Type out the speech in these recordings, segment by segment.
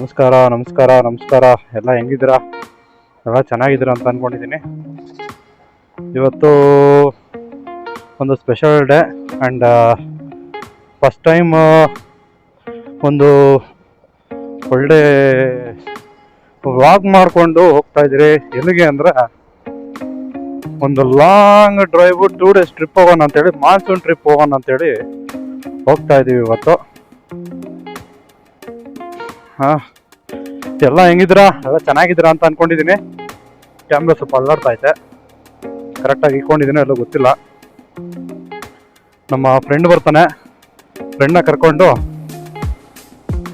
ನಮಸ್ಕಾರ ನಮಸ್ಕಾರ ನಮಸ್ಕಾರ. ಎಲ್ಲ ಹೆಂಗಿದ್ದೀರಾ? ಎಲ್ಲ ಚೆನ್ನಾಗಿದ್ದೀರಾ ಅಂತ ಅಂದ್ಕೊಂಡಿದ್ದೀನಿ. ಇವತ್ತು ಒಂದು special day and first time ಒಂದು ಒಳ್ಳೆ ವ್ಲಾಗ್ ಮಾಡಿಕೊಂಡು ಹೋಗ್ತಾ ಇದ್ದೀರಿ. ಎಲ್ಲಿಗೆ ಅಂದರೆ ಒಂದು ಲಾಂಗ್ ಡ್ರೈವು 2 days ಟ್ರಿಪ್ ಹೋಗೋಣ ಅಂತೇಳಿ, ಮಾನ್ಸೂನ್ ಟ್ರಿಪ್ ಹೋಗೋಣ ಅಂತೇಳಿ ಹೋಗ್ತಾ ಇದ್ದೀವಿ ಇವತ್ತು. ಹಾಂ, ಎಲ್ಲ ಹೆಂಗಿದ್ದೀರಾ? ಎಲ್ಲ ಚೆನ್ನಾಗಿದ್ದೀರಾ ಅಂತ ಅಂದ್ಕೊಂಡಿದ್ದೀನಿ. ಕ್ಯಾಮ್ರಾ ಸ್ವಲ್ಪ ಅಲ್ಲಾಡ್ತಾ ಐತೆ, ಕರೆಕ್ಟಾಗಿ ಇಟ್ಕೊಂಡಿದ್ದೀನಿ, ಎಲ್ಲ ಗೊತ್ತಿಲ್ಲ. ನಮ್ಮ ಫ್ರೆಂಡ್ ಬರ್ತಾನೆ, ಫ್ರೆಂಡ್ನ ಕರ್ಕೊಂಡು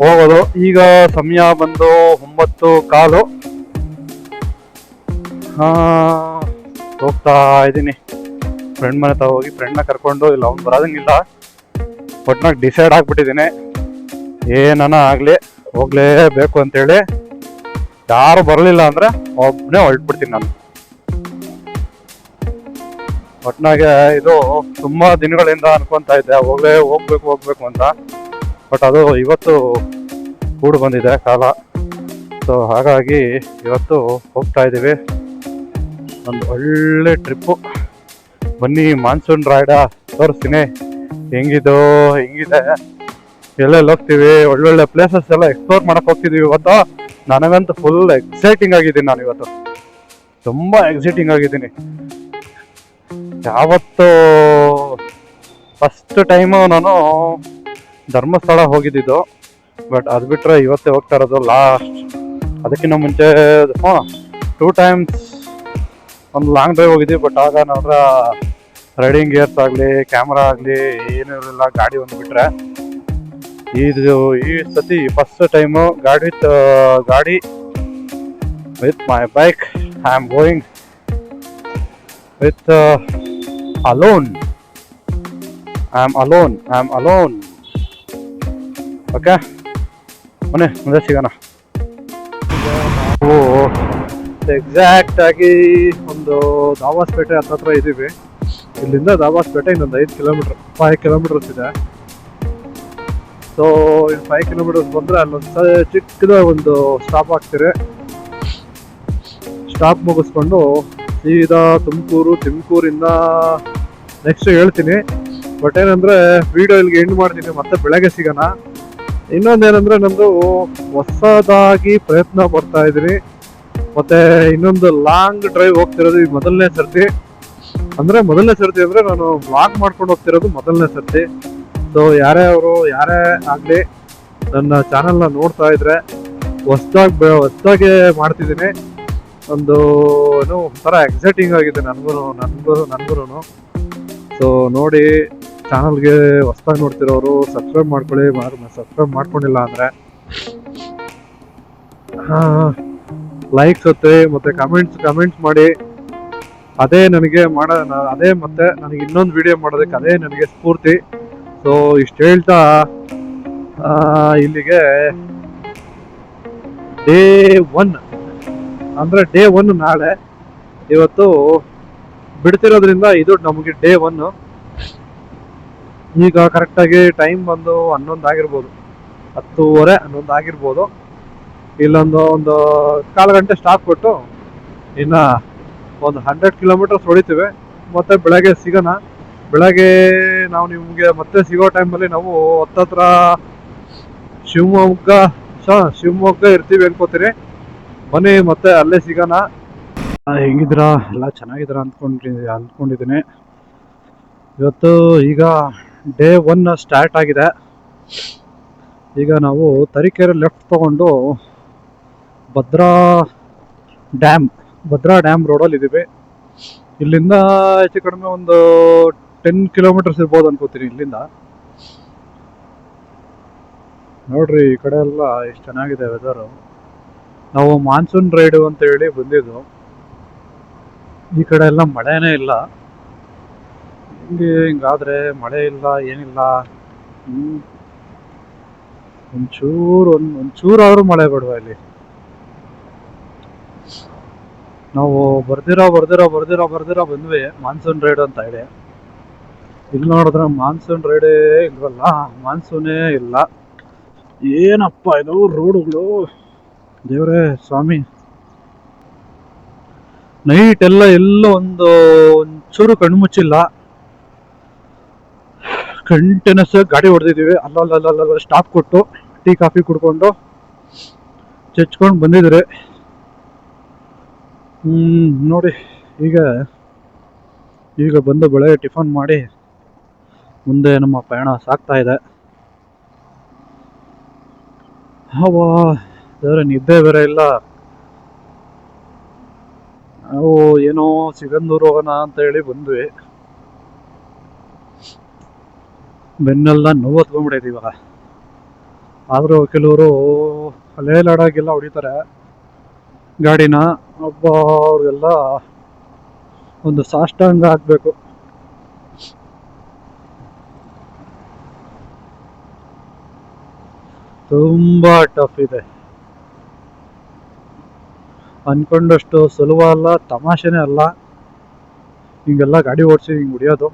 ಹೋಗೋದು. ಈಗ ಸಮಯ ಬಂದು 9:15. ಹೋಗ್ತಾ ಇದ್ದೀನಿ ಫ್ರೆಂಡ್ ಮನೆ ತ ಹೋಗಿ ಫ್ರೆಂಡ್ನ ಕರ್ಕೊಂಡು. ಇಲ್ಲ ಅವ್ನು ಬರೋದಂಗಿಲ್ಲ, ಒಟ್ನಾಗ ಡಿಸೈಡ್ ಆಗಿಬಿಟ್ಟಿದ್ದೀನಿ, ಏನನ ಆಗಲಿ ಹೋಗಲೇಬೇಕು ಅಂತೇಳಿ. ಯಾರು ಬರಲಿಲ್ಲ ಅಂದರೆ ಒಬ್ಬನೇ ಹೊರಟ್ಬಿಡ್ತೀನಿ ನಾನು. ಒಟ್ನಾಗೆ ಇದು ತುಂಬ ದಿನಗಳಿಂದ ಅನ್ಕೊತಾ ಇದ್ದೆ ಹೋಗ್ಬೇಕು ಅಂತ. ಬಟ್ ಅದು ಇವತ್ತು ಕೂಡು ಬಂದಿದೆ ಕಾಲ. ಸೊ ಹಾಗಾಗಿ ಇವತ್ತು ಹೋಗ್ತಾ ಇದ್ದೀವಿ. ಒಂದು ಒಳ್ಳೆ ಟ್ರಿಪ್ಪು. ಬನ್ನಿ, ಮಾನ್ಸೂನ್ ರೈಡ ತೋರಿಸ್ತೀನಿ ಹೆಂಗಿದೆ, ಎಲ್ಲೆಲ್ಲಿ ಹೋಗ್ತೀವಿ, ಒಳ್ಳೊಳ್ಳೆ ಪ್ಲೇಸಸ್ ಎಲ್ಲ ಎಕ್ಸ್ಪ್ಲೋರ್ ಮಾಡಕ್ಕೆ ಹೋಗ್ತಿದ್ದೀವಿ ಇವತ್ತು. ನನಗಂತೂ ಫುಲ್ ಎಕ್ಸೈಟಿಂಗ್ ಆಗಿದ್ದೀನಿ. ನಾನು ಇವತ್ತು ತುಂಬ ಎಕ್ಸೈಟಿಂಗ್ ಆಗಿದ್ದೀನಿ. ಯಾವತ್ತು ಫಸ್ಟ್ ಟೈಮು ನಾನು ಧರ್ಮಸ್ಥಳ ಹೋಗಿದ್ದಿದ್ದು, ಬಟ್ ಅದು ಬಿಟ್ಟರೆ ಇವತ್ತೇ ಹೋಗ್ತಾ ಇರೋದು ಲಾಸ್ಟ್. ಅದಕ್ಕಿಂತ ಮುಂಚೆ 2 times ಒಂದು ಲಾಂಗ್ ಡ್ರೈವ್ ಹೋಗಿದ್ವಿ. ಬಟ್ ಆಗ ನನ್ನ ರೈಡಿಂಗ್ ಗೇರ್ಸ್ ಆಗಲಿ, ಕ್ಯಾಮ್ರಾ ಆಗಲಿ ಏನೂ ಇರಲಿಲ್ಲ, ಗಾಡಿ ಒಂದು ಬಿಟ್ಟರೆ. ಈ ಸತಿ ಫಸ್ಟ್ ಟೈಮು ಗಾಡಿ with my bike. I am going with alone. Okay, ಮುಂದೆ ಸಿಗೋಣ. ನಾವು ಎಕ್ಸಾಕ್ಟ್ ಆಗಿ ಒಂದು ದಾಬಾಸ್ಪೇಟೆ ಹತ್ರ ಇದ್ದೀವಿ. ಇಲ್ಲಿಂದ ದಾಬಾಸ್ಪೇಟೆ ಇನ್ನೊಂದು 5 kilometers ಇದೆ. ಸೊ 5 kilometers ಬಂದರೆ ಅಲ್ಲೊಂದು ಚಿಕ್ಕದ ಒಂದು ಸ್ಟಾಪ್ ಆಗ್ತೀರಿ. ಸ್ಟಾಪ್ ಮುಗಿಸ್ಕೊಂಡು ಸೀದಾ ತುಮಕೂರಿಂದ ನೆಕ್ಸ್ಟ್ ಹೇಳ್ತೀನಿ. ಬಟ್ ಏನಂದರೆ ವಿಡಿಯೋ ಇಲ್ಲಿಗೆ ಎಂಡ್ ಮಾಡ್ತೀನಿ, ಮತ್ತೆ ಬೆಳಗ್ಗೆ ಸಿಗೋಣ. ಇನ್ನೊಂದೇನೆಂದರೆ ನಂದು ಹೊಸದಾಗಿ ಪ್ರಯತ್ನ ಪಡ್ತಾ ಇದ್ದೀನಿ. ಮತ್ತು ಇನ್ನೊಂದು ಲಾಂಗ್ ಡ್ರೈವ್ ಹೋಗ್ತಿರೋದು ಇದು ಮೊದಲನೇ ಸರ್ತಿ ಅಂದರೆ ನಾನು ವ್ಲಾಗ್ ಮಾಡ್ಕೊಂಡು ಹೋಗ್ತಿರೋದು ಮೊದಲನೇ ಸರ್ತಿ. ಸೊ ಯಾರೇ ಆಗಲಿ ನನ್ನ ಚಾನಲ್ನ ನೋಡ್ತಾ ಇದ್ರೆ ಹೊಸದಾಗಿ ಮಾಡ್ತಿದ್ದೀನಿ. ಒಂಥರ ಎಕ್ಸೈಟಿಂಗ್ ಆಗಿದೆ ನನಗೂ. ಸೊ ನೋಡಿ, ಚಾನಲ್ಗೆ ಹೊಸದಾಗಿ ನೋಡ್ತಿರೋರು ಸಬ್ಸ್ಕ್ರೈಬ್ ಮಾಡ್ಕೊಳ್ಳಿ. ಸಬ್ಸ್ಕ್ರೈಬ್ ಮಾಡ್ಕೊಂಡಿಲ್ಲ ಅಂದರೆ ಲೈಕ್ಸ್ ಒತ್ತಿ ಮತ್ತು ಕಮೆಂಟ್ಸ್ ಮಾಡಿ. ಅದೇ ಮತ್ತೆ ನನಗೆ ಇನ್ನೊಂದು ವಿಡಿಯೋ ಮಾಡೋದಕ್ಕೆ ಅದೇ ನನಗೆ ಸ್ಫೂರ್ತಿ. ಸೊ ಇಷ್ಟು ಹೇಳ್ತಾ ಇಲ್ಲಿಗೆ ಡೇ 1 ಅಂದರೆ ಡೇ 1 ನಾಳೆ. ಇವತ್ತು ಬಿಡ್ತಿರೋದ್ರಿಂದ ಇದು ನಮಗೆ ಡೇ 1. ಈಗ ಕರೆಕ್ಟಾಗಿ ಟೈಮ್ ಬಂದು 11 ಆಗಿರ್ಬೋದು, 10:30, 11 ಆಗಿರ್ಬೋದು. ಇಲ್ಲೊಂದು 1/4 ಗಂಟೆ ಸ್ಟಾಪ್ ಕೊಟ್ಟು ಇನ್ನು ಒಂದು 100 kilometers ಹೊಡಿತೀವಿ. ಮತ್ತು ಬೆಳಗ್ಗೆ ಸಿಗೋಣ. ಬೆಳಗ್ಗೆ ನಾವು ನಿಮಗೆ ಮತ್ತೆ ಸಿಗೋ ಟೈಮಲ್ಲಿ ನಾವು ಹತ್ತತ್ರ ಶಿವಮೊಗ್ಗ ಇರ್ತೀವಿ ಅನ್ಕೋತೀನಿ. ಬನ್ನಿ, ಮತ್ತೆ ಅಲ್ಲೇ ಸಿಗೋಣ. ಹೆಂಗಿದ್ದೀರಾ? ಎಲ್ಲ ಚೆನ್ನಾಗಿದ್ದೀರಾ ಅಂದ್ಕೊಂಡಿದ್ದೀನಿ. ಇವತ್ತು ಈಗ ಡೇ 1 ಸ್ಟಾರ್ಟ್ ಆಗಿದೆ. ಈಗ ನಾವು ತರೀಕೆರೆ ಲೆಫ್ಟ್ ತೊಗೊಂಡು ಭದ್ರಾ ಡ್ಯಾಮ್ ರೋಡಲ್ಲಿ ಇದ್ದೀವಿ. ಇಲ್ಲಿಂದ ಹೆಚ್ಚು ಕಡಿಮೆ ಒಂದು 10 kilometers ಇರ್ಬೋದು ಅನ್ಕೋತೀನಿ ಇಲ್ಲಿಂದ. ನೋಡ್ರಿ, ಈ ಕಡೆ ಎಲ್ಲ ಎಷ್ಟು ಚೆನ್ನಾಗಿದೆ ವೆದರು. ನಾವು ಮಾನ್ಸೂನ್ ರೈಡು ಅಂತ ಹೇಳಿ ಬಂದಿದ್ದು. ಈ ಕಡೆ ಎಲ್ಲ ಮಳೆನೇ ಇಲ್ಲ. ಹಿಂಗಾದ್ರೆ ಮಳೆ ಇಲ್ಲ, ಏನಿಲ್ಲ. ಒಂಚೂರಾದ್ರೂ ಮಳೆ ಬೇಡವಾ ಇಲ್ಲಿ? ನಾವು ಬರ್ದಿರೋ ಬಂದ್ವಿ ಮಾನ್ಸೂನ್ ರೈಡ್ ಅಂತ ಹೇಳಿ. ಇಲ್ಲಿ ನೋಡಿದ್ರೆ ಮಾನ್ಸೂನ್ ರೈಡೇ ಇಲ್ವಲ್ಲ, ಮಾನ್ಸೂನೇ ಇಲ್ಲ. ಏನಪ್ಪ ಇದು ರೋಡುಗಳು, ದೇವರೇ ಸ್ವಾಮಿ. ನೈಟ್ ಎಲ್ಲ ಒಂಚೂರು ಕಣ್ಮುಚ್ಚಿಲ್ಲ, ಕಂಟಿನ್ಯೂಸ್ ಗಾಡಿ ಹೊಡೆದಿದ್ದೀವಿ. ಅಲ್ಲಲ್ಲ ಸ್ಟಾಪ್ ಕೊಟ್ಟು ಟೀ ಕಾಫಿ ಕುಡ್ಕೊಂಡು ಚಚ್ಕೊಂಡು ಬಂದಿದ್ರೆ ನೋಡಿ. ಈಗ ಬಂದು ಬೆಳಗ್ಗೆ ಟಿಫನ್ ಮಾಡಿ ಮುಂದೆ ನಮ್ಮ ಪಯಣ ಸಾಗ್ತಾ ಇದೆ. ದೇವರೇ, ನಿದ್ದೆ ಬೇರೆ ಇಲ್ಲ. ನಾವು ಏನೋ ಸಿಗಂದೂರು ಹೋಗೋಣ ಅಂತ ಹೇಳಿ ಬಂದ್ವಿ. ಬೆನ್ನೆಲ್ಲ ನೋವತ್ಕೊಂಡ್ಬಿಡೈತಿ ಇವಾಗ. ಆದರೂ ಕೆಲವರು ಅಲ್ಲೇ ಲಡಾಗೆಲ್ಲ ಹೊಡಿತಾರೆ ಗಾಡಿನ. ಅವ್ರಿಗೆಲ್ಲ ಒಂದು ಸಾಷ್ಟಾಂಗ ಹಾಕ್ಬೇಕು. ತುಂಬಾ ಟಫ್ ಇದೆ, ಅನ್ಕೊಂಡಷ್ಟು ಸುಲಭ ಅಲ್ಲ, ತಮಾಷೆನೇ ಅಲ್ಲ ಹಿಂಗೆಲ್ಲ ಗಾಡಿ ಓಡಿಸಿ ಹಿಂಗೆ ಹೊಡಿಯೋದು.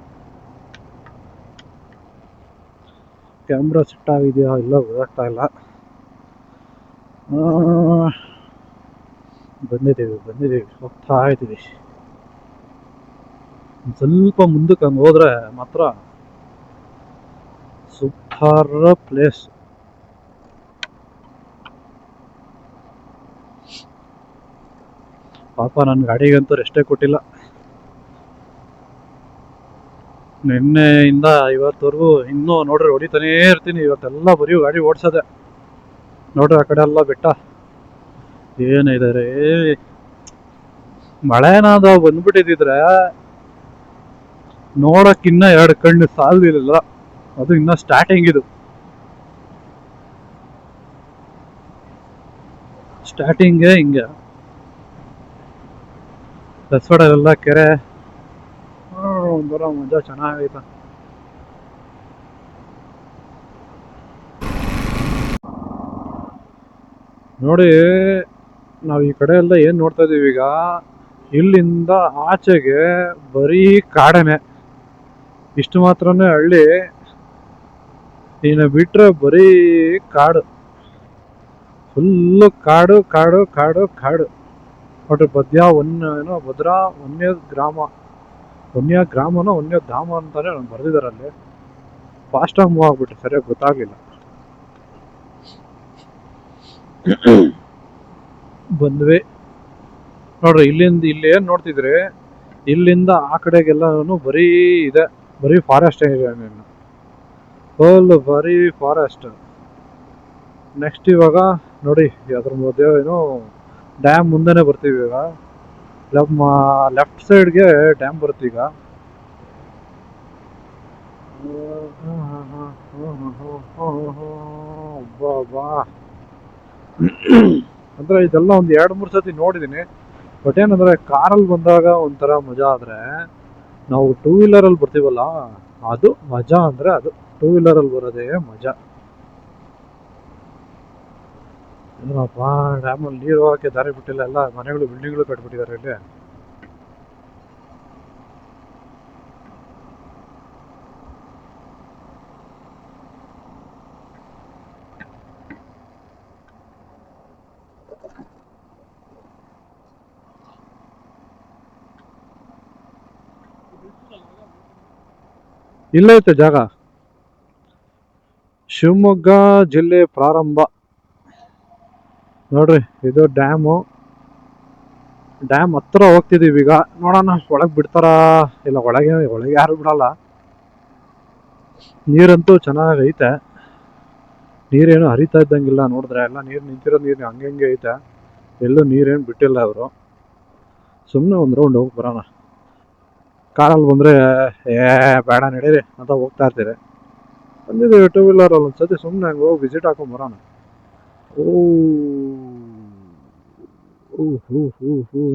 ಕ್ಯಾಮ್ರಾ ಸೆಟ್ ಆಗಿದೆಯಾ ಇಲ್ಲ ಗೊತ್ತಾಗ್ತಾ ಇಲ್ಲ. ಬಂದಿದ್ದೀವಿ ಹೋಗ್ತಾ ಇದ್ದೀವಿ. ಸ್ವಲ್ಪ ಮುಂದಕ್ಕೆ ಹಂಗೆ ಹೋದ್ರೆ ಮಾತ್ರ ಸೂಪರ್ ಪ್ಲೇಸ್. ಪಾಪ ನನ್ನ ಗಾಡಿಗಂತೂ ರೆಸ್ಟೇ ಕೊಟ್ಟಿಲ್ಲ. ನಿನ್ನೆಯಿಂದ ಇವತ್ತವರೆಗೂ ಇನ್ನೂ ನೋಡ್ರಿ ಹೊಡಿತಾನೇ ಇರ್ತೀನಿ. ಇವತ್ತೆಲ್ಲ ಬರೀ ಗಾಡಿ ಓಡಿಸೋದೆ. ನೋಡ್ರಿ ಆ ಕಡೆ ಎಲ್ಲ ಬೆಟ್ಟ ಏನಿದ್ದಾರೆ. ಮಳೆನಾದ ಬಂದ್ಬಿಟ್ಟಿದ್ರೆ ನೋಡಕ್ ಇನ್ನ 2 ಕಣ್ಣು ಸಾಲದಿಲ್ಲ. ಅದು ಇನ್ನ ಸ್ಟಾರ್ಟಿಂಗ್. ಇದು ಸ್ಟಾರ್ಟಿಂಗೇ ಹಿಂಗೆ. ದಸವಾಡಲ್ಲೆಲ್ಲ ಕೆರೆ ಒಂಥರ ಮಜಾ ಚೆನ್ನಾಗೈತ. ನೋಡಿ, ನಾವು ಈ ಕಡೆ ಎಲ್ಲ ಏನ್ ನೋಡ್ತಾ ಇದೀವಿ ಈಗ, ಇಲ್ಲಿಂದ ಆಚೆಗೆ ಬರೀ ಕಾಡನೆ. ಇಷ್ಟು ಮಾತ್ರನೇ ಹಳ್ಳಿ, ಇನ್ನು ಬಿಟ್ರೆ ಬರೀ ಕಾಡು. ಫುಲ್ಲು ಕಾಡು ಕಾಡು ಕಾಡು ಕಾಡು. ನೋಡ್ರಿ, ಏನೋ ಭದ್ರಾ ವನ್ಯಗ್ರಾಮನೋ ವನ್ಯಧಾಮ ಅಂತಾನೆ ಬರ್ದಿದ್ದಾರೆ ಅಲ್ಲಿ. ಫಾಸ್ಟಾಗಿ ಮೂವ್ ಆಗ್ಬಿಟ್ರೆ ಸರಿಯಾಗಿ ಗೊತ್ತಾಗ್ಲಿಲ್ಲ. ಬಂದ್ವಿ ನೋಡ್ರಿ. ಇಲ್ಲಿ ಏನ್ ನೋಡ್ತಿದ್ರಿ, ಇಲ್ಲಿಂದ ಆ ಕಡೆಗೆಲ್ಲ ಬರೀ ಇದೆ, ಬರೀ ಫಾರೆಸ್ಟ್ ಏರಿಯಾ. ಫುಲ್ ಬರೀ ಫಾರೆಸ್ಟ್. ನೆಕ್ಸ್ಟ್ ಇವಾಗ ನೋಡಿ, ಅದ್ರ ಮಧ್ಯೆ ಏನೋ ಡ್ಯಾಮ್ ಮುಂದೆನೆ ಬರ್ತೀವಿ ಈಗ. ಲೆಫ್ಟ್ ಸೈಡ್ಗೆ ಡ್ಯಾಮ್ ಬರ್ತೀಗ. ಅಂದ್ರೆ ಇದೆಲ್ಲ ಒಂದು 2-3 ಸತಿ ನೋಡಿದೀನಿ. ಬಟ್ ಏನಂದ್ರೆ ಕಾರಲ್ಲಿ ಬಂದಾಗ ಒಂಥರ ಮಜಾ, ಆದ್ರೆ ನಾವು 2 ವೀಲರಲ್ಲಿ ಬರ್ತೀವಲ್ಲ ಅದು ಮಜಾ. ಅಂದ್ರೆ ಅದು 2 ವೀಲರಲ್ಲಿ ಬರೋದೇ ಮಜಾ. ಏನಪ್ಪ, ಡ್ಯಾಮಲ್ಲಿ ನೀರು ಹೋಗಕ್ಕೆ ದಾರಿ ಬಿಟ್ಟಿಲ್ಲ. ಎಲ್ಲ ಮನೆಗಳು ಬಿಲ್ಡಿಂಗ್ಗಳು ಕಟ್ಬಿಟ್ಟಿದ್ದಾರೆ ಇಲ್ಲಿ. ಇಲ್ಲೈತೆ ಜಾಗ. ಶಿವಮೊಗ್ಗ ಜಿಲ್ಲೆ ಪ್ರಾರಂಭ ನೋಡ್ರಿ. ಇದು ಡ್ಯಾಮ್ ಹತ್ರ ಹೋಗ್ತಿದೀವಿ ಈಗ. ನೋಡೋಣ ಒಳಗ್ ಬಿಡ್ತಾರ ಇಲ್ಲ. ಒಳಗೆ ಯಾರು ಬಿಡಲ್ಲ. ನೀರಂತೂ ಚೆನ್ನಾಗೈತೆ. ನೀರೇನು ಹರಿತಾ ಇದ್ದಂಗಿಲ್ಲ. ನೋಡಿದ್ರೆ ಎಲ್ಲ ನೀರು ನಿಂತಿರೋ ನೀರು ಹಂಗೆ ಐತೆ. ಎಲ್ಲೂ ನೀರೇನು ಬಿಟ್ಟಿಲ್ಲ ಅವರು. ಸುಮ್ಮನೆ ಒಂದು ರೌಂಡ್ ಹೋಗಿ ಬರೋಣ. ಕಾರಲ್ಲಿ ಬಂದರೆ ಬೇಡ ನಡೀರಿ ಅಂತ ಹೋಗ್ತಾ ಇರ್ತೀರಿ. ಬಂದಿದ್ದೀವಿ 2 ವೀಲರಲ್ಲಿ, ಒಂದ್ಸತಿ ಸುಮ್ಮನೆ ಹಂಗೆ ಹೋಗಿ ವಿಸಿಟ್ ಹಾಕೊಂಡ್ ಬರೋಣ.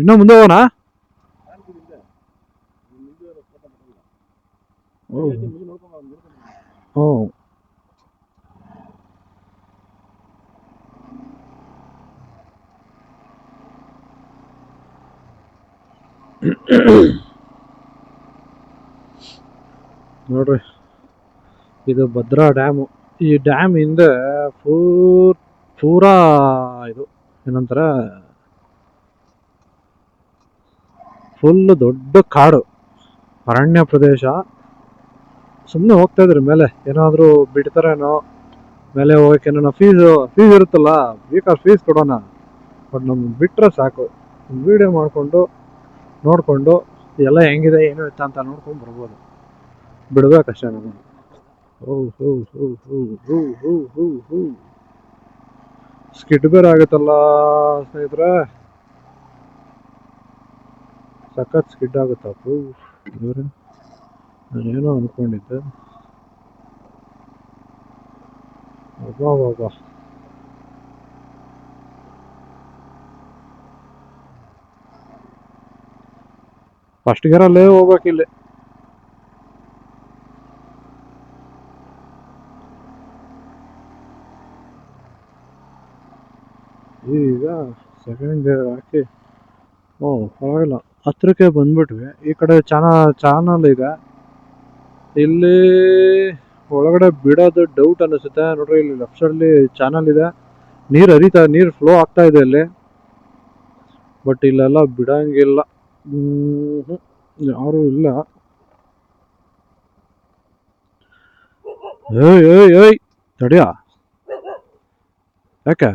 ಇನ್ನೂ ಮುಂದೆ ಹೋಗೋಣ. ನೋಡ್ರಿ, ಇದು ಭದ್ರಾ ಡ್ಯಾಮು. ಈ ಡ್ಯಾಮ್ ಹಿಂದೆ ಪೂರಾ ಇದು ಏನಂತಾರೆ, ಫುಲ್ ದೊಡ್ಡ ಕಾಡು, ಅರಣ್ಯ ಪ್ರದೇಶ. ಸುಮ್ಮನೆ ಹೋಗ್ತಾ ಇದ್ರಿ ಮೇಲೆ, ಏನಾದರೂ ಬಿಡ್ತಾರೇನೋ ಮೇಲೆ ಹೋಗಕ್ಕೆ. ಏನೋ ಫೀಸ್ ಇರುತ್ತಲ್ಲ, ಬೇಕಾದ್ರೆ ಫೀಸ್ ಕೊಡೋಣ, ಬಟ್ ನಮ್ಗೆ ಬಿಟ್ಟರೆ ಸಾಕು. ವಿಡಿಯೋ ಮಾಡಿಕೊಂಡು ನೋಡಿಕೊಂಡು ಎಲ್ಲ ಹೆಂಗಿದೆ ಏನು ಇತ್ತ ಅಂತ ನೋಡ್ಕೊಂಡು ಬರ್ಬೋದು, ಬಿಡ್ಬೇಕಷ್ಟೇ ನಮಗೆ. ಹೋ ಹೋ ಹೋ ಹೋ ಹೋ ಹೋ ಹೋ ಹೋ ಸ್ಕಿಡ್ ಬೇರೆ ಆಗುತ್ತಲ್ಲ ಸ್ನೇಹಿತರೆ, ಸಖತ್ ಸ್ಕಿಡ್ ಆಗುತ್ತಪ್ಪು. ಇವ್ರೆ ನಾನೇನೋ ಅನ್ಕೊಂಡಿದ್ದೆ. ಅಬ್ಬಾ ಫಸ್ಟ್ ಗೇರಲ್ಲೇ ಹೋಗ್ಬೇಕಿಲ್ಲಿ. ಈಗ ಸೆಕೆಂಡ್ ಗೇರ್ ಹಾಕಿ ಪರವಾಗಿಲ್ಲ, ಹತ್ರಕ್ಕೆ ಬಂದ್ಬಿಟ್ವಿ. ಈ ಕಡೆ ಚಾನಲ್ ಇದೆ, ಇಲ್ಲಿ ಒಳಗಡೆ ಬಿಡೋದು ಡೌಟ್ ಅನಿಸುತ್ತೆ. ನೋಡ್ರಿ ಇಲ್ಲಿ ಲೆಫ್ಟ್ ಸೈಡಲ್ಲಿ ಚಾನಲ್ ಇದೆ, ನೀರು ಫ್ಲೋ ಆಗ್ತಾ ಇದೆ ಇಲ್ಲಿ, ಬಟ್ ಇಲ್ಲೆಲ್ಲ ಬಿಡಂಗಿಲ್ಲ. ಯಾರು ಇಲ್ಲ. ಏಯ್ ತಡಿಯ, ಯಾಕೆ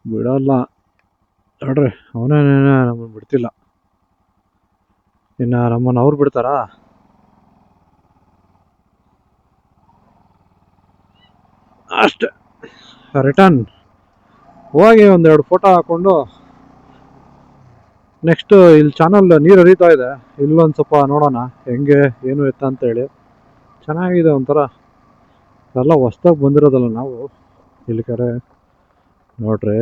ಬಿಡಲ್ಲ ನೋಡ್ರಿ. ಅವನೇನೇ ನಮ್ಮನ್ನು ಬಿಡ್ತಿಲ್ಲ, ಇನ್ನು ನಮ್ಮನ್ನು ಅವ್ರು ಬಿಡ್ತಾರಾ? ಅಷ್ಟೆ, ರಿಟರ್ನ್ ಹೋಗಿ ಒಂದೆರಡು ಫೋಟೋ ಹಾಕೊಂಡು ನೆಕ್ಸ್ಟ್ ಇಲ್ಲಿ ಚಾನಲ್ ನೀರು ಹರಿತಾ ಇದೆ, ಇಲ್ಲೊಂದು ಸ್ವಲ್ಪ ನೋಡೋಣ ಹೆಂಗೆ ಏನು ಎತ್ತ ಅಂತೇಳಿ. ಚೆನ್ನಾಗಿದೆ ಒಂಥರ, ಎಲ್ಲ ಹೊಸ್ದಾಗಿ ಬಂದಿರೋದಲ್ಲ ನಾವು ಇಲ್ಲಿ ಕಡೆ. ನೋಡ್ರಿ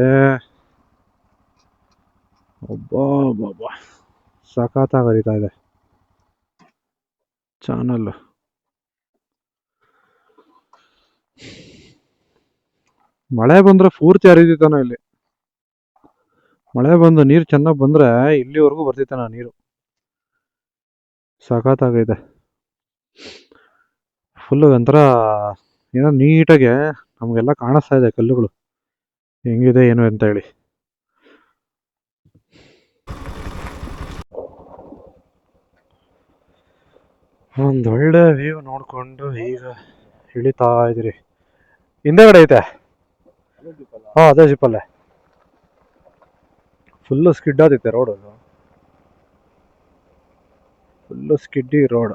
ಒಬ್ಬ ಸಖತ್ತಾಗಿ ಹರಿತಾ ಇದೆ ಚಾನಲ್. ಮಳೆ ಬಂದ್ರೆ ಪೂರ್ತಿ ಹರಿದಿತ್ತಾನ ಇಲ್ಲಿ. ಮಳೆ ಬಂದು ನೀರು ಚೆನ್ನಾಗಿ ಬಂದ್ರೆ ಇಲ್ಲಿವರೆಗೂ ಬರ್ತಿತ್ತಾನ ನೀರು. ಸಖತ್ತಾಗೈತೆ ಫುಲ್ಲು. ಒಂಥರ ಏನೋ ನೀಟಾಗಿ ನಮಗೆಲ್ಲ ಕಾಣಿಸ್ತಾ ಇದೆ ಕಲ್ಲುಗಳು ಹೆಂಗಿದೆ ಏನು ಅಂತ ಹೇಳಿ. ಒಂದೊಳ್ಳೆ ವ್ಯೂ ನೋಡ್ಕೊಂಡು ಈಗ ಇಳಿತಾ ಇದ್ದೀರಿ. ಹಿಂದೆಗಡೆ ಐತೆ, ಅದೇ ಜಿಪ್ಪಲ್ಲೇ ಫುಲ್ಲು ಸ್ಕಿಡ್ ಆದೈತೆ ರೋಡ್, ಅದು ಫುಲ್ಲು ಸ್ಕಿಡ್ಡಿ ರೋಡ್.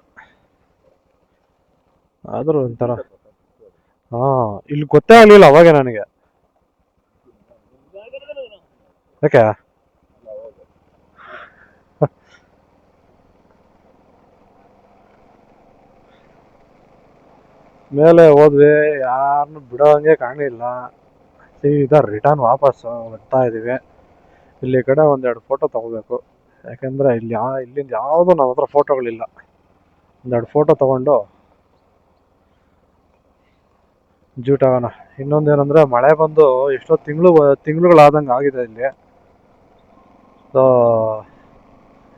ಆದ್ರೂ ಒಂಥರ ಇಲ್ಲಿ ಗೊತ್ತೇ ಆಗ್ಲಿಲ್ಲ ಅವಾಗ ನನಗೆ. ಯಾಕೆ ಮೇಲೆ ಹೋದ್ವಿ, ಯಾರನ್ನು ಬಿಡೋಂಗೆ ಕಾಣಲಿಲ್ಲ. ಸೀದಾ ರಿಟರ್ನ್ ವಾಪಸ್ಸು ಬರ್ತಾ ಇದೀವಿ. ಇಲ್ಲಿ ಕಡೆ ಒಂದೆರಡು ಫೋಟೋ ತಗೋಬೇಕು, ಯಾಕೆಂದ್ರೆ ಇಲ್ಲಿಂದ ಯಾವುದು ನಮ್ಮ ಹತ್ರ ಫೋಟೋಗಳಿಲ್ಲ. ಒಂದೆರಡು ಫೋಟೋ ತಗೊಂಡು ಜೂಟ್ ಆಗೋಣ. ಇನ್ನೊಂದೇನಂದ್ರೆ ಮಳೆ ಬಂದು ಎಷ್ಟೋ ತಿಂಗಳುಗಳಾದಂಗೆ ಆಗಿದೆ ಇಲ್ಲಿ. ಸೊ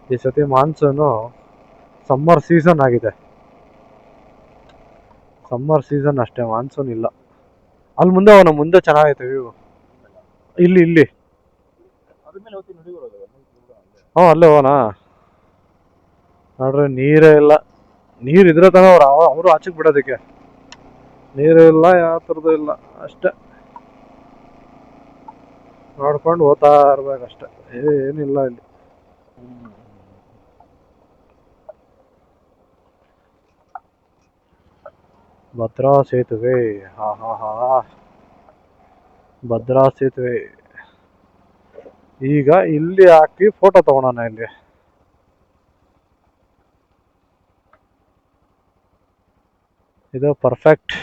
ಈ ಸತಿ ಮಾನ್ಸೂನು ಸಮ್ಮರ್ ಸೀಸನ್ ಆಗಿದೆ, ಸಮ್ಮರ್ ಸೀಸನ್ ಅಷ್ಟೇ, ಮಾನ್ಸೂನ್ ಇಲ್ಲ. ಅಲ್ಲಿ ಮುಂದೆ ಚೆನ್ನಾಗೈತೆ ವ್ಯೂ. ಇಲ್ಲಿ ಅಲ್ಲೇ ಹೋಗೋಣ. ನೋಡ್ರಿ ನೀರೇ ಇಲ್ಲ, ನೀರಿದ್ರೆ ತಾನೇ ಅವರು ಆಚೆಗೆ ಬಿಡೋದಕ್ಕೆ. ನೀರು ಇಲ್ಲ, ಯಾವ ಥರದ್ದು ಇಲ್ಲ, ಅಷ್ಟೇ ನೋಡ್ಕೊಂಡು ಹೋಗ್ತಾ ಇರ್ಬೇಕಷ್ಟೆ, ಏನಿಲ್ಲ ಇಲ್ಲಿ. ಭದ್ರಾ ಸೇತುವೆ, ಭದ್ರಾ ಸೇತುವೆ. ಈಗ ಇಲ್ಲಿ ಹಾಕಿ ಫೋಟೋ ತಗೊಳೋಣ. ಇಲ್ಲಿ ಇದು ಪರ್ಫೆಕ್ಟ್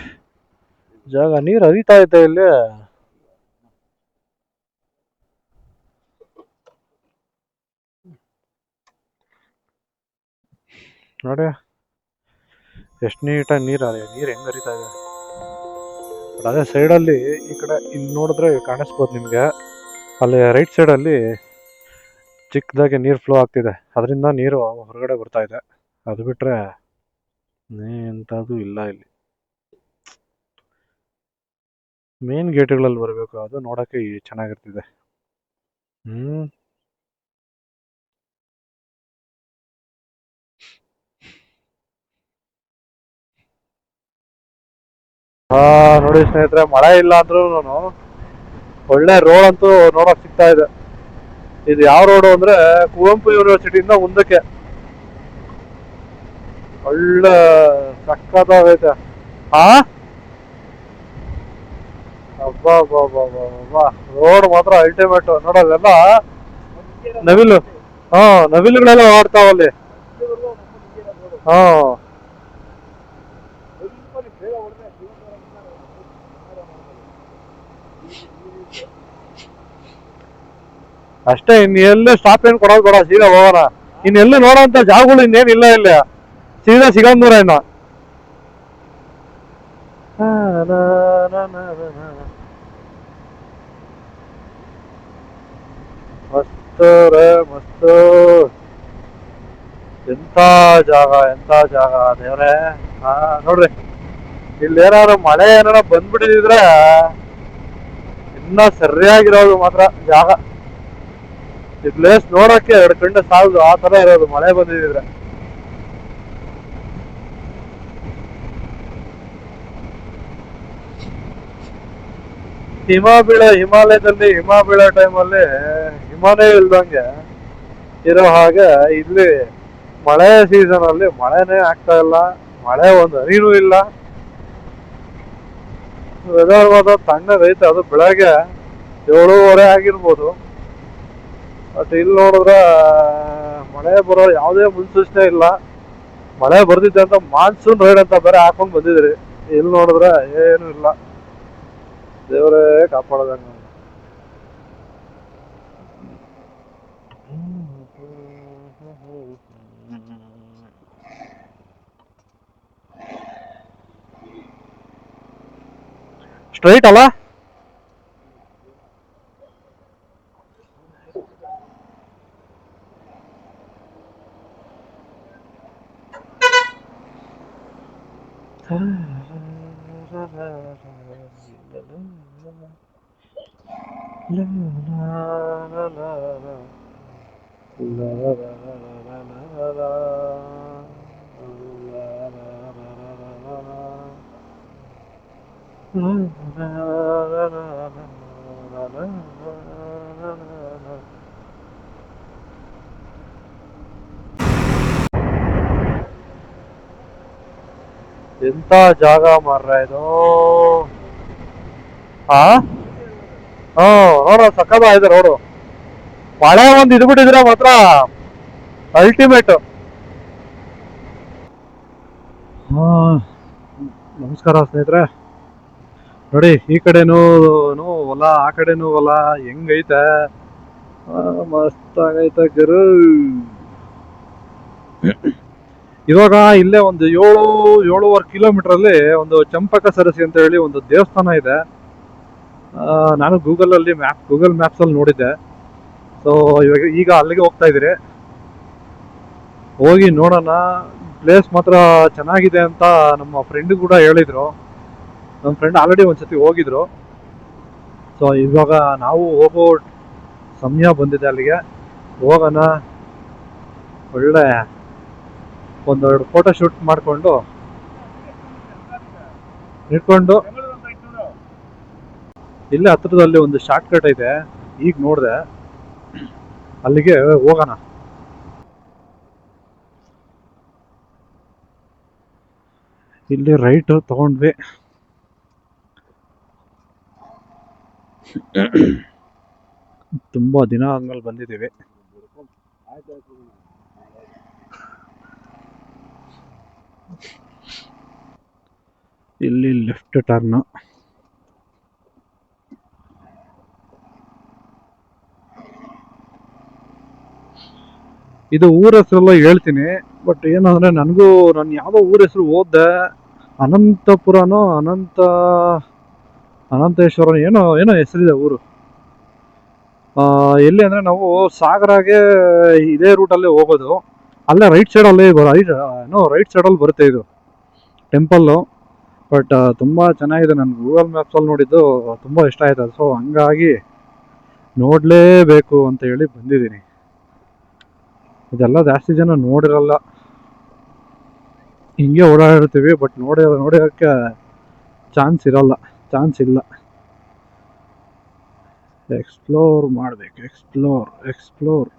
ಜಾಗ. ನೀರು ಹರಿತಾ ಐತೆ ಇಲ್ಲಿ. ನೋಡಿ ಎಷ್ಟು ನೀಟಾಗಿ ನೀರು ಹೆಂಗ್ ಹರಿತಾ ಇದೆ. ಅದೇ ಸೈಡಲ್ಲಿ ಈ ಕಡೆ ಇಲ್ಲಿ ನೋಡಿದ್ರೆ ಕಾಣಿಸ್ಬೋದು ನಿಮಗೆ, ಅಲ್ಲಿ ರೈಟ್ ಸೈಡಲ್ಲಿ ಚಿಕ್ಕದಾಗಿ ನೀರು ಫ್ಲೋ ಆಗ್ತಿದೆ, ಅದರಿಂದ ನೀರು ಹೊರಗಡೆ ಬರ್ತಾ ಇದೆ. ಅದು ಬಿಟ್ರೆ ಎಂಥದ್ದು ಇಲ್ಲ ಇಲ್ಲಿ. ಮೇನ್ ಗೇಟ್ಗಳಲ್ಲಿ ಬರಬೇಕು, ಅದು ನೋಡೋಕ್ಕೆ ಚೆನ್ನಾಗಿರ್ತಿದೆ. ನೋಡಿ ಸ್ನೇಹಿತರೆ, ಮಳೆ ಇಲ್ಲ ಅಂದ್ರೂ ಒಳ್ಳೆ ರೋಡ್ ಅಂತೂ ನೋಡಕ್ ಸಿಗ್ತಾ ಇದೆ. ಇದು ಯಾವ ರೋಡು ಅಂದ್ರೆ ಕುವೆಂಪು ಯೂನಿವರ್ಸಿಟಿಯಿಂದ ಮುಂದಕ್ಕೆ ಒಳ್ಳೆ ಸಕ್ಕತ್ತಾಗೈತೆ. ಅಬ್ಬಾ ರೋಡ್ ಮಾತ್ರ ಅಲ್ಟಿಮೇಟ್. ನೋಡೋದೆಲ್ಲ ನವಿಲು, ನವಿಲುಗಳೆಲ್ಲ ಓಡ್ತಾವಲ್ಲಿ. ಅಷ್ಟೇ, ಎಲ್ಲೇ ಸ್ಟಾಪ್ ಏನ್ ಕೊಡೋದು ಬೇಡ, ಸೀದಾ ಹೋಗೋಣ. ಇನ್ನೆಲ್ಲೂ ನೋಡೋಂತ ಜಾಗಗಳು ಇನ್ನೇನಿಲ್ಲ ಇಲ್ಲ, ಸೀದಾ ಸಿಗಂದೂರ ಇನ್ನು. ಮಸ್ತ್ ಎಂತ ಜಾಗ ದೇವ್ರೆ. ನೋಡ್ರಿ, ಇಲ್ಲಿ ಏನಾದ್ರು ಮಳೆ ಏನಾರ ಬಂದ್ಬಿಟ್ಟಿದ್ರೆ ಇನ್ನ ಸರಿಯಾಗಿರೋದು ಮಾತ್ರ ಜಾಗ. ಈ ಪ್ಲೇಸ್ ನೋಡಕ್ಕೆ 2 ಕಣ್ಣು ಸಾಲದು, ಆ ತರ ಇರೋದು ಮಳೆ ಬಂದಿದ್ರೆ. ಹಿಮಾಲಯದಲ್ಲಿ ಹಿಮ ಬೀಳೋ ಟೈಮಲ್ಲಿ ಹಿಮನೇ ಇಲ್ದಂಗೆ ಇರೋ ಹಾಗೆ ಇಲ್ಲಿ ಮಳೆ ಸೀಸನ್ ಅಲ್ಲಿ ಮಳೆನೇ ಆಗ್ತಾ ಇಲ್ಲ, ಮಳೆ ಒಂದು ಹರಿನೂ ಇಲ್ಲ. ವೆದರ್ ಮಾತ್ರ ತಣ್ಣಗೈತೆ. ಅದು ಬೆಳಗ್ಗೆ 7:30 ಆಗಿರ್ಬೋದು, ಬಟ್ ಇಲ್ಲಿ ನೋಡಿದ್ರೆ ಮಳೆ ಬರೋ ಯಾವುದೇ ಮುನ್ಸೂಚನೆ ಇಲ್ಲ. ಮಳೆ ಬರ್ದಿದ್ದೆ ಅಂತ ಮಾನ್ಸೂನ್ ರೈಡ್ ಅಂತ ಬೇರೆ ಹಾಕೊಂಡ್ ಬಂದಿದ್ರಿ, ಇಲ್ಲಿ ನೋಡಿದ್ರೆ ಏನು ಇಲ್ಲ. ದೇವರೇ ಕಾಪಾಡೋದಂಗ. ಸ್ಟ್ರೈಟ್ ಅಲ್ಲ, ಎಂತ ಜಾಗ ಮಾರ್ರ ಇದು. ನೋಡ ಸಕ್ಕತ್ತಾಗಿದೆ ರೋಡು. ಮಳೆ ಒಂದು ಇದ್ಬಿಟ್ಟಿದ್ರೆ ಮಾತ್ರ ಅಲ್ಟಿಮೇಟ್. ನಮಸ್ಕಾರ ಸ್ನೇಹಿತರೆ. ನೋಡಿ, ಈ ಕಡೆನೂ ಹೊಲ, ಆ ಕಡೆನೂ ಹೊಲ, ಹೆಂಗೈತೆ, ಮಸ್ತ್ ಆಗೈತೆ ಗುರು. ಇವಾಗ ಇಲ್ಲೇ ಒಂದು 7-7.5 ಕಿಲೋಮೀಟರ್ ಅಲ್ಲಿ ಒಂದು ಚಂಪಕ ಸರಸಿ ಅಂತ ಹೇಳಿ ಒಂದು ದೇವಸ್ಥಾನ ಇದೆ. ನಾನು ಗೂಗಲ್ ಮ್ಯಾಪ್ಸ್ ಅಲ್ಲಿ ನೋಡಿದ್ದೆ. ಸೊ ಈಗ ಅಲ್ಲಿಗೆ ಹೋಗ್ತಾ ಇದ್ದೀರಿ, ಹೋಗಿ ನೋಡೋಣ. ಪ್ಲೇಸ್ ಮಾತ್ರ ಚೆನ್ನಾಗಿದೆ ಅಂತ ನಮ್ಮ ಫ್ರೆಂಡ್ ಕೂಡ ಹೇಳಿದ್ರು. ನಮ್ಮ ಫ್ರೆಂಡ್ ಆಲ್ರೆಡಿ ಒಂದ್ಸತಿ ಹೋಗಿದ್ರು. ಸೊ ಇವಾಗ ನಾವು ಹೋಗೋ ಸಮಯ ಬಂದಿದೆ, ಅಲ್ಲಿಗೆ ಹೋಗೋಣ. ಒಳ್ಳೆ ಒಂದೆರಡು ಫೋಟೋ ಶೂಟ್ ಮಾಡಿಕೊಂಡು ನಿಂತ್ಕೊಂಡು, ಇಲ್ಲೇ ಹತ್ರದಲ್ಲಿ ಒಂದು ಶಾರ್ಟ್ ಕಟ್ ಇದೆ, ಈಗ ನೋಡಿದೆ, ಅಲ್ಲಿಗೆ ಹೋಗೋಣ. ಇಲ್ಲಿ ರೈಟ್ ತಗೊಂಡ್ವಿ. ತುಂಬಾ ದಿನ ಆದ್ಮೇಲೆ ಬಂದಿದ್ದೀವಿ. ಇಲ್ಲಿ ಲೆಫ್ಟ್ ಟರ್ನ್. ಇದು ಊರ ಹೆಸರೆಲ್ಲ ಹೇಳ್ತೀನಿ, ಬಟ್ ಏನಂದ್ರೆ ನನಗೂ ನಾನು ಯಾವುದೋ ಊರ ಹೆಸರು ಓದ್ದೆ, ಅನಂತಪುರನೋ ಅನಂತೇಶ್ವರ ಏನೋ ಹೆಸರಿದೆ ಊರು. ಎಲ್ಲಿ ಅಂದ್ರೆ ನಾವು ಸಾಗರಾಗೆ ಇದೇ ರೂಟಲ್ಲೇ ಹೋಗೋದು. ಅಲ್ಲೇ ರೈಟ್ ಸೈಡಲ್ಲಿ ರೈಟ್ ಸೈಡಲ್ಲಿ ಬರುತ್ತೆ ಇದು ಟೆಂಪಲ್ಲು. ಬಟ್ ತುಂಬ ಚೆನ್ನಾಗಿದೆ. ನಾನು ಗೂಗಲ್ ಮ್ಯಾಪ್ಸಲ್ಲಿ ನೋಡಿದ್ದು ತುಂಬ ಇಷ್ಟ ಆಯ್ತು. ಸೊ ಹಂಗಾಗಿ ನೋಡಲೇಬೇಕು ಅಂತ ಹೇಳಿ ಬಂದಿದ್ದೀನಿ. ಇದೆಲ್ಲ ಜಾಸ್ತಿ ಜನ ನೋಡಿರಲ್ಲ, ಹಿಂಗೆ ಓಡಾಡಿರ್ತೀವಿ, ಬಟ್ ನೋಡೋಕ್ಕೆ ಚಾನ್ಸ್ ಇಲ್ಲ. ಎಕ್ಸ್ಪ್ಲೋರ್ ಮಾಡಬೇಕು, ಎಕ್ಸ್ಪ್ಲೋರ್.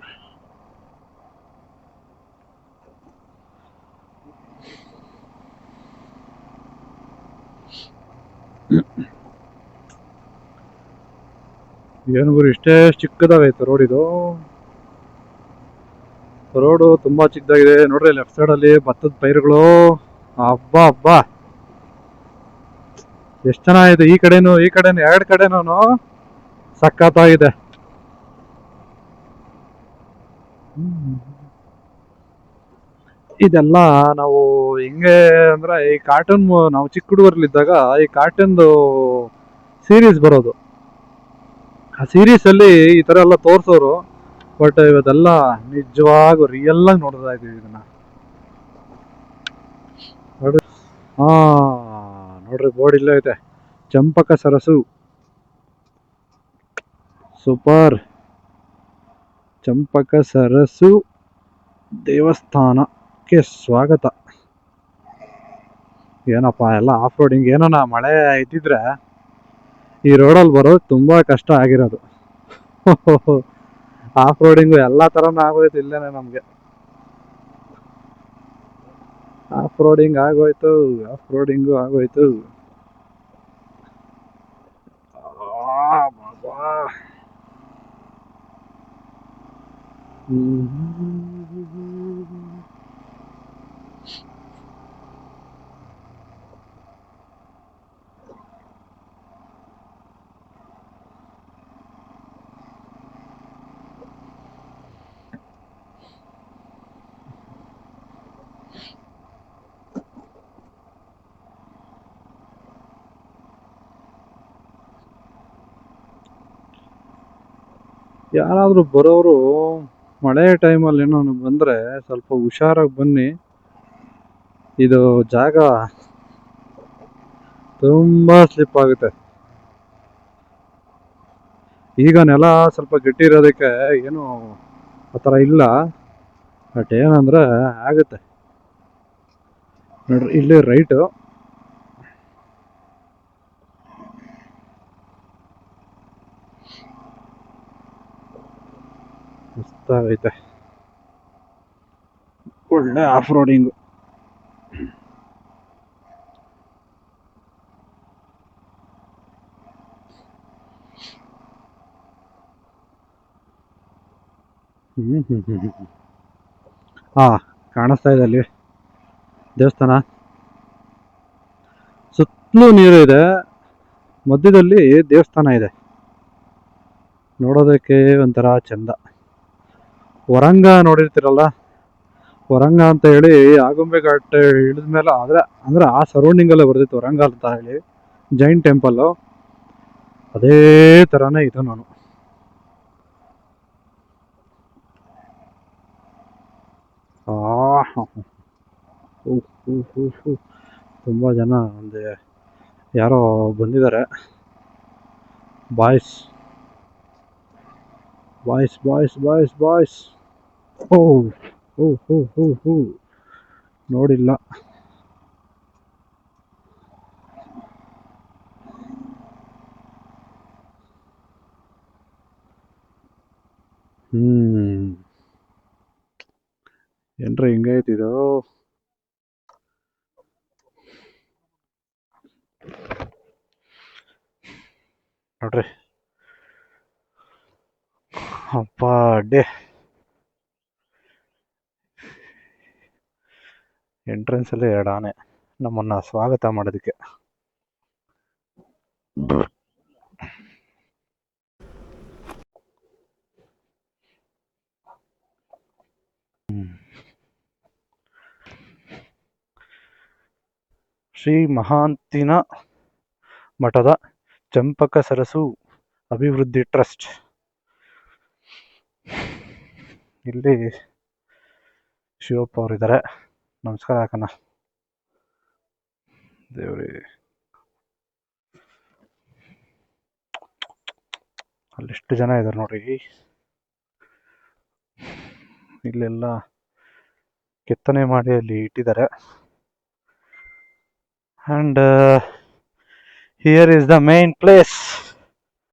ಏನು ಗುರು ಇಷ್ಟೇ ಚಿಕ್ಕದಾಗೈತೆ ರೋಡು ತುಂಬಾ ಚಿಕ್ಕದಾಗಿದೆ. ನೋಡ್ರಿ ಲೆಫ್ಟ್ ಸೈಡಲ್ಲಿ ಭತ್ತದ ಪೈರುಗಳು. ಹಬ್ಬ ಎಷ್ಟು ಚೆನ್ನಾಗಿದೆ. ಈ ಕಡೆನು ಎರಡು ಕಡೆನೂ ಸಖತ್ತಾಗಿದೆ. ಇದೆಲ್ಲ ನಾವು ಹೆಂಗೆ ಅಂದ್ರೆ ಈ ಕಾರ್ಟೂನ್, ನಾವು ಚಿಕ್ಕ ಹುಡುಗರಲ್ಲಿದ್ದಾಗ ಈ ಕಾರ್ಟೂನ್ದು ಸೀರೀಸ್ ಬರೋದು, ಆ ಸೀರೀಸ್ ಅಲ್ಲಿ ಈ ತರ ಎಲ್ಲ ತೋರ್ಸೋರು. ಬಟ್ ಇವತ್ತೆಲ್ಲ ನಿಜವಾಗೂ ರಿಯಲ್ ಆಗಿ ನೋಡ್ತಾ ಇದೀವಿ ಇದನ್ನ. ನೋಡ್ರಿ, ಹಾ ನೋಡ್ರಿ ಬೋರ್ಡ್ ಇಲ್ಲೇ ಐತೆ, ಚಂಪಕ ಸರಸು. ಸೂಪರ್. ಚಂಪಕ ಸರಸು ದೇವಸ್ಥಾನಕ್ಕೆ ಸ್ವಾಗತ. ಏನಪ್ಪ ಎಲ್ಲ ಆಫ್ ರೋಡಿಂಗ್. ಏನೋನಾ ಮಳೆ ಇದ್ದಿದ್ರೆ ಈ ರೋಡಲ್ಲಿ ಬರೋದು ತುಂಬಾ ಕಷ್ಟ ಆಗಿರೋದು. ಆಫ್ ರೋಡಿಂಗು ಎಲ್ಲ ತರನು ಆಗೋಯ್ತು ಇಲ್ಲೇನೆ ನಮ್ಗೆ. ಆಫ್ ರೋಡಿಂಗು ಆಗೋಯ್ತು. ಯಾರಾದ್ರೂ ಬರೋರು ಮಳೆ ಟೈಮಲ್ಲಿ ಏನೋ ಬಂದ್ರೆ ಸ್ವಲ್ಪ ಹುಷಾರಾಗಿ ಬನ್ನಿ. ಇದು ಜಾಗ ತುಂಬಾ ಸ್ಲಿಪ್ ಆಗುತ್ತೆ. ಈಗ ನೆಲ ಸ್ವಲ್ಪ ಗಟ್ಟಿ ಇರೋದಕ್ಕೆ ಏನು ಆ ಥರ ಇಲ್ಲ. ಬಟ್ ಏನಂದ್ರೆ ಆಗುತ್ತೆ ನೋಡ್ರಿ. ಇಲ್ಲಿ ರೈಟು, ಮಸ್ತಾಗೈತೆ, ಒಳ್ಳೆ ಆಫ್ ರೋಡಿಂಗು. ಹಾ ಕಾಣಿಸ್ತಾ ಇದೆ ಅಲ್ಲಿ ದೇವಸ್ಥಾನ. ಸುತ್ತಲೂ ನೀರು ಇದೆ, ಮಧ್ಯದಲ್ಲಿ ದೇವಸ್ಥಾನ ಇದೆ. ನೋಡೋದಕ್ಕೆ ಒಂಥರ ಚಂದ. ವರಂಗ ನೋಡಿರ್ತೀರಲ್ಲ, ವರಂಗ ಅಂತ ಹೇಳಿ ಆಗುಂಬೆ ಘಾಟ್ ಇಳಿದ್ಮೇಲೆ ಅಂದ್ರೆ ಆ ಸರೌಂಡಿಂಗ್ ಅಲ್ಲೇ ಬರ್ದಿತ್ತು ವರಂಗ ಅಂತ ಹೇಳಿ, ಜೈನ್ ಟೆಂಪಲ್. ಅದೇ ತರಾನೇ ಇದು. ನಾನು ತುಂಬಾ ಜನ ಒಂದು ಯಾರೋ ಬಂದಿದ್ದಾರೆ. ಬಾಯ್ಸ್. ನೋಡಿಲ್ಲ. ಏನ್ರಿ ಹಿಂಗೈತಿದು. ನೋಡ್ರಿ ಅಪ್ಪ ಅಡ್ಡೆ. ಎಂಟ್ರೆನ್ಸ್ ಅಲ್ಲಿ 2 ಆನೆ ನಮ್ಮನ್ನ ಸ್ವಾಗತ ಮಾಡೋದಕ್ಕೆ. ಶ್ರೀ ಮಹಾಂತಿನ ಮಠದ ಚಂಪಕ ಸರಸು ಅಭಿವೃದ್ಧಿ ಟ್ರಸ್ಟ್. ಇಲ್ಲಿ ಶಿವಪ್ಪ ಅವ್ರು ಇದ್ದಾರೆ. ನಮಸ್ಕಾರ ಅಕ್ಕನ. ದೇವ್ರಿ, ಅಲ್ಲೆಷ್ಟು ಜನ ಇದ್ದಾರೆ ನೋಡ್ರಿ. ಇಲ್ಲೆಲ್ಲ ಕೆತ್ತನೆ ಮಾಡಿ ಅಲ್ಲಿ ಇಟ್ಟಿದ್ದಾರೆ. And here is the main place.